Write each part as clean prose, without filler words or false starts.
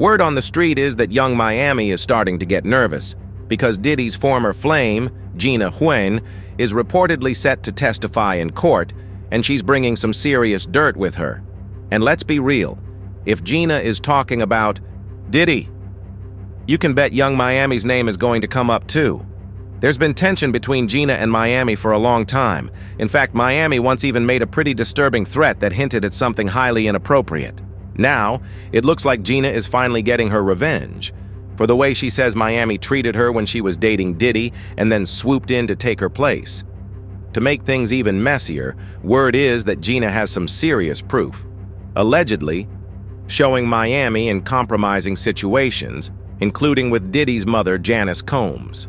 Word on the street is that YungMiami is starting to get nervous because Diddy's former flame, Gina Huynh, is reportedly set to testify in court, and she's bringing some serious dirt with her. And let's be real, if Gina is talking about Diddy, you can bet YungMiami's name is going to come up too. There's been tension between Gina and Miami for a long time. In fact, Miami once even made a pretty disturbing threat that hinted at something highly inappropriate. Now, it looks like Gina is finally getting her revenge for the way she says Miami treated her when she was dating Diddy and then swooped in to take her place. To make things even messier, word is that Gina has some serious proof, allegedly showing Miami in compromising situations, including with Diddy's mother, Janice Combs.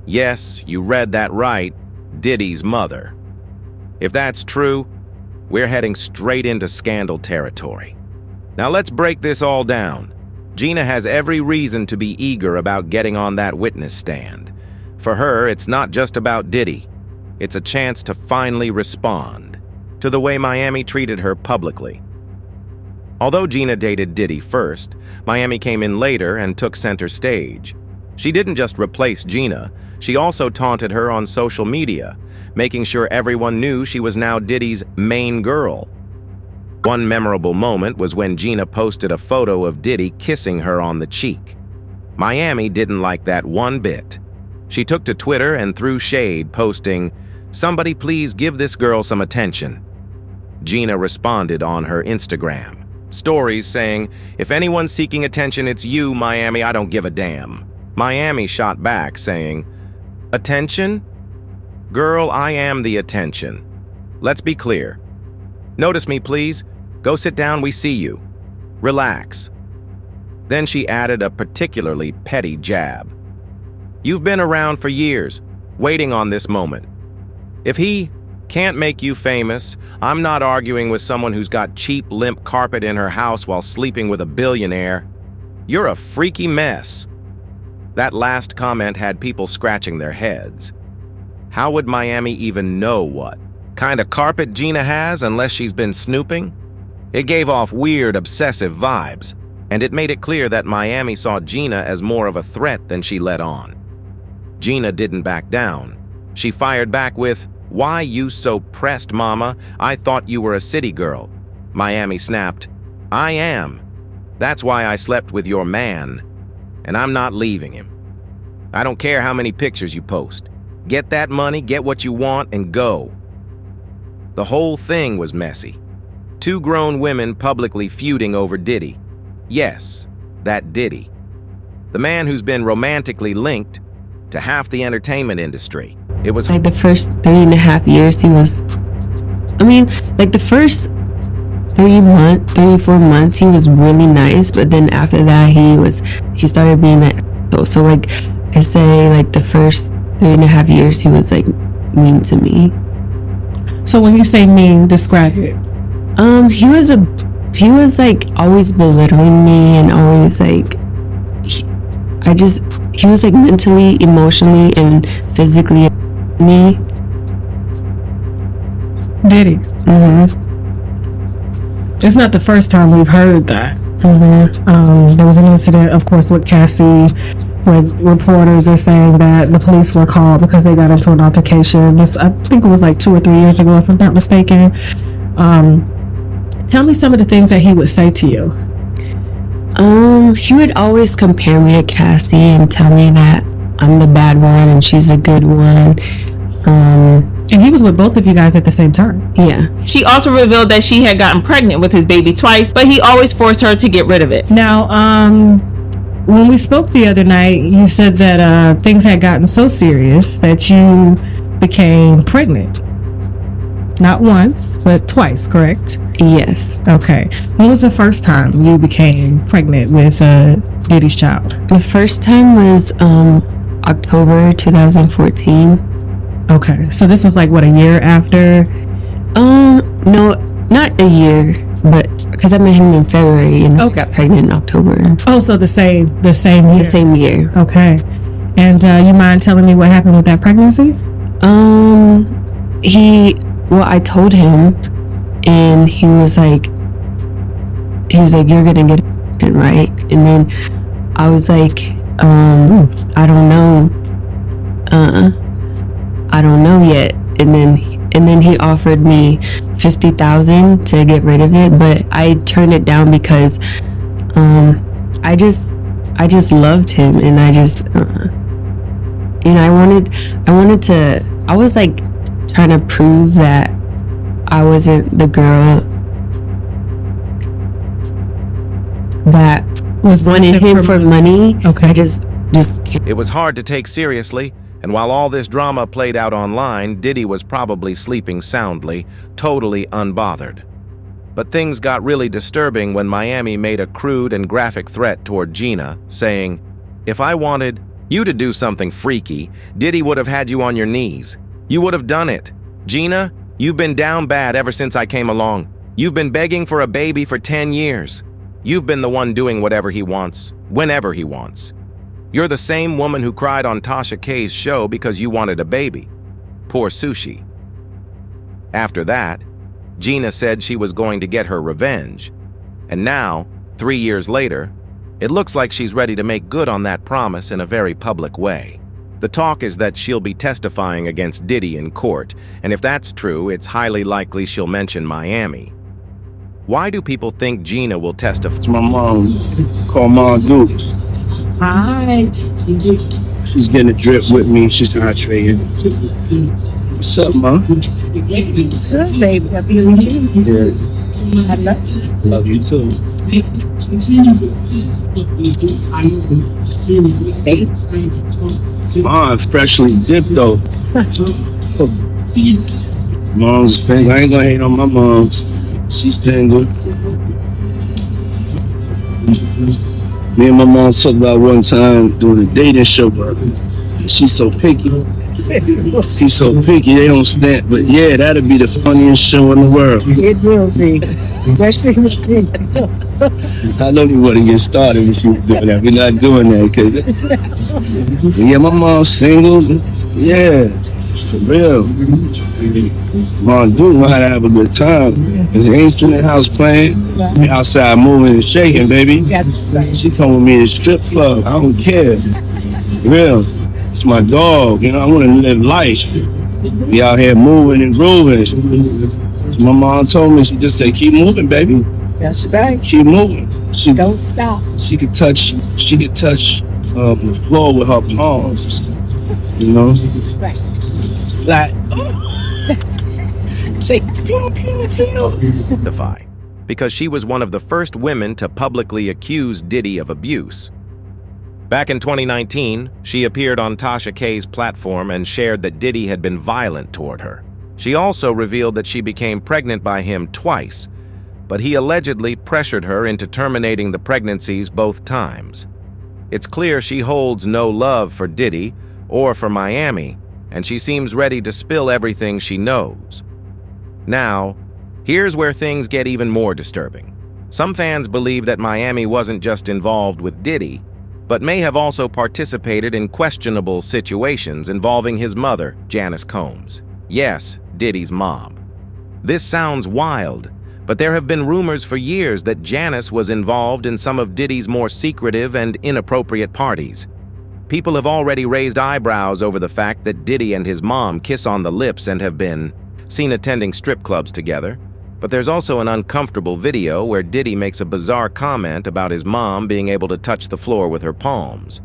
Yes, you read that right, Diddy's mother. If that's true, we're heading straight into scandal territory. Now let's break this all down. Gina has every reason to be eager about getting on that witness stand. For her, it's not just about Diddy. It's a chance to finally respond to the way Miami treated her publicly. Although Gina dated Diddy first, Miami came in later and took center stage. She didn't just replace Gina, she also taunted her on social media, making sure everyone knew she was now Diddy's main girl. One memorable moment was when Gina posted a photo of Diddy kissing her on the cheek. Miami didn't like that one bit. She took to Twitter and threw shade, posting, "Somebody please give this girl some attention." Gina responded on her Instagram stories saying, "If anyone's seeking attention, it's you, Miami, I don't give a damn." Miami shot back saying, "Attention? Girl, I am the attention. Let's be clear. Notice me, please. Go sit down, we see you. Relax." Then she added a particularly petty jab. "You've been around for years, waiting on this moment. If he can't make you famous, I'm not arguing with someone who's got cheap, limp carpet in her house while sleeping with a billionaire. You're a freaky mess." That last comment had people scratching their heads. How would Miami even know what kind of carpet Gina has unless she's been snooping? It gave off weird, obsessive vibes, and it made it clear that Miami saw Gina as more of a threat than she let on. Gina didn't back down. She fired back with, "Why you so pressed, mama? I thought you were a city girl." Miami snapped, "I am. That's why I slept with your man, and I'm not leaving him. I don't care how many pictures you post. Get that money, get what you want, and go." The whole thing was messy. Two grown women publicly feuding over Diddy. Yes, that Diddy. The man who's been romantically linked to half the entertainment industry. It was like the first 3.5 years he was, like the first 3-4 months he was really nice, but then after that he started being an asshole. So like I say, like the first 3.5 years he was like mean to me. So when you say mean, describe it. He was like always belittling me and always like he was like mentally, emotionally, and physically me. Diddy. It's not the first time we've heard that. There was an incident, of course, with Cassie, where reporters are saying that the police were called because they got into an altercation. I think it was like 2 or 3 years ago, if I'm not mistaken. Tell me some of the things that he would say to you. He would always compare me to Cassie and tell me that I'm the bad one and she's a good one. And he was with both of you guys at the same time. Yeah. She also revealed that she had gotten pregnant with his baby twice, but he always forced her to get rid of it. Now, when we spoke the other night, you said that things had gotten so serious that you became pregnant. Not once, but twice, correct? Yes. Okay. When was the first time you became pregnant with Diddy's child? The first time was October 2014. Okay. So this was like, what, a year after? No, not a year, but because I met him in February and I got pregnant in October. Oh, so the same year? The same year. Okay. And you mind telling me what happened with that pregnancy? I told him, and he was like, you're gonna get husband, right? And then I was like, I don't know. I don't know yet. And then he offered me $50,000 to get rid of it, but I turned it down because I just loved him, and I just I was like trying to prove that I wasn't the girl that was wanting him for money. Okay. I just It was hard to take seriously, and while all this drama played out online, Diddy was probably sleeping soundly, totally unbothered. But things got really disturbing when Miami made a crude and graphic threat toward Gina, saying, "If I wanted you to do something freaky, Diddy would have had you on your knees. You would have done it. Gina, you've been down bad ever since I came along. You've been begging for a baby for 10 years. You've been the one doing whatever he wants, whenever he wants. You're the same woman who cried on Tasha K's show because you wanted a baby. Poor Sushi." After that, Gina said she was going to get her revenge. And now, 3 years later, it looks like she's ready to make good on that promise in a very public way. The talk is that she'll be testifying against Diddy in court, and if that's true, it's highly likely she'll mention Miami. Why do people think Gina will testify? My mom, call Mom Dukes. Hi. She's getting a drip with me. She's hydrating. What's up, Mom? Good, baby. Happy to meet you. Yeah, I love you. love you too. Mom, freshly dipped though. Mom's single. I ain't gonna hate on my mom. She's single. Me and my mom talked about one time doing a dating show, but she's so picky. She's so picky, they don't stand. But yeah, that'd be the funniest show in the world. It will be. Especially with me. I don't even want to get started with you doing that. We're not doing that, cause yeah, my mom's single. Yeah, for real. Mom do know how to have a good time. Cause he ain't sitting in the house playing. We outside moving and shaking, baby. She come with me to the strip club. I don't care. Real. It's my dog. You know, I want to live life. Be out here moving and grooving. So my mom told me, she just said, keep moving, baby. That's right. Keep moving. She Don't stop. She could touch the floor with her palms. You know? Right. Flat. Take pew, pew, pew. Testify, because she was one of the first women to publicly accuse Diddy of abuse. Back in 2019, she appeared on Tasha K's platform and shared that Diddy had been violent toward her. She also revealed that she became pregnant by him twice, but he allegedly pressured her into terminating the pregnancies both times. It's clear she holds no love for Diddy or for Miami, and she seems ready to spill everything she knows. Now, here's where things get even more disturbing. Some fans believe that Miami wasn't just involved with Diddy, but may have also participated in questionable situations involving his mother, Janice Combs. Yes, Diddy's mom. This sounds wild, but there have been rumors for years that Janice was involved in some of Diddy's more secretive and inappropriate parties. People have already raised eyebrows over the fact that Diddy and his mom kiss on the lips and have been seen attending strip clubs together. But there's also an uncomfortable video where Diddy makes a bizarre comment about his mom being able to touch the floor with her palms.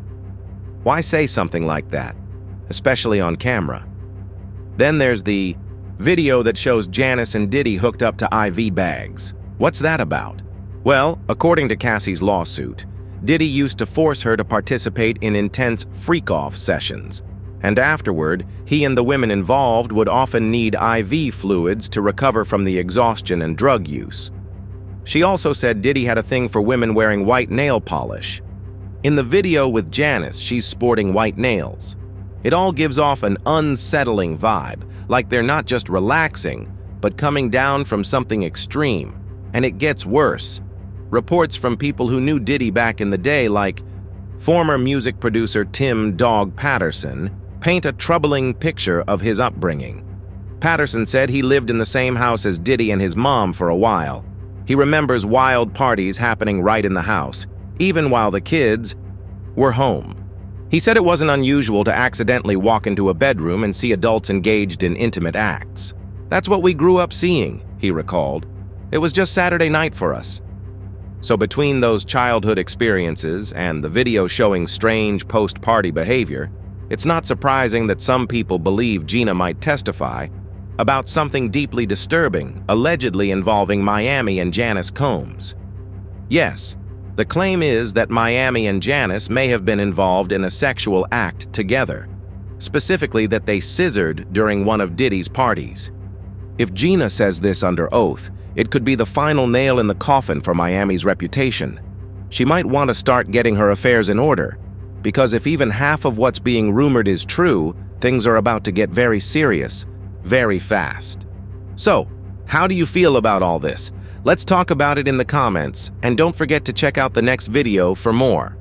Why say something like that, especially on camera? Then there's the video that shows Janice and Diddy hooked up to IV bags. What's that about? Well, according to Cassie's lawsuit, Diddy used to force her to participate in intense freak-off sessions, and afterward, he and the women involved would often need IV fluids to recover from the exhaustion and drug use. She also said Diddy had a thing for women wearing white nail polish. In the video with Janice, she's sporting white nails. It all gives off an unsettling vibe, like they're not just relaxing, but coming down from something extreme. And it gets worse. Reports from people who knew Diddy back in the day, like former music producer Tim "Dog" Patterson, paint a troubling picture of his upbringing. Patterson said he lived in the same house as Diddy and his mom for a while. He remembers wild parties happening right in the house, even while the kids were home. He said it wasn't unusual to accidentally walk into a bedroom and see adults engaged in intimate acts. That's what we grew up seeing, he recalled. It was just Saturday night for us. So between those childhood experiences and the video showing strange post-party behavior, it's not surprising that some people believe Gina might testify about something deeply disturbing, allegedly involving Miami and Janice Combs. Yes, the claim is that Miami and Janice may have been involved in a sexual act together, specifically that they scissored during one of Diddy's parties. If Gina says this under oath, it could be the final nail in the coffin for Miami's reputation. She might want to start getting her affairs in order, because if even half of what's being rumored is true, things are about to get very serious, very fast. So, how do you feel about all this? Let's talk about it in the comments, and don't forget to check out the next video for more.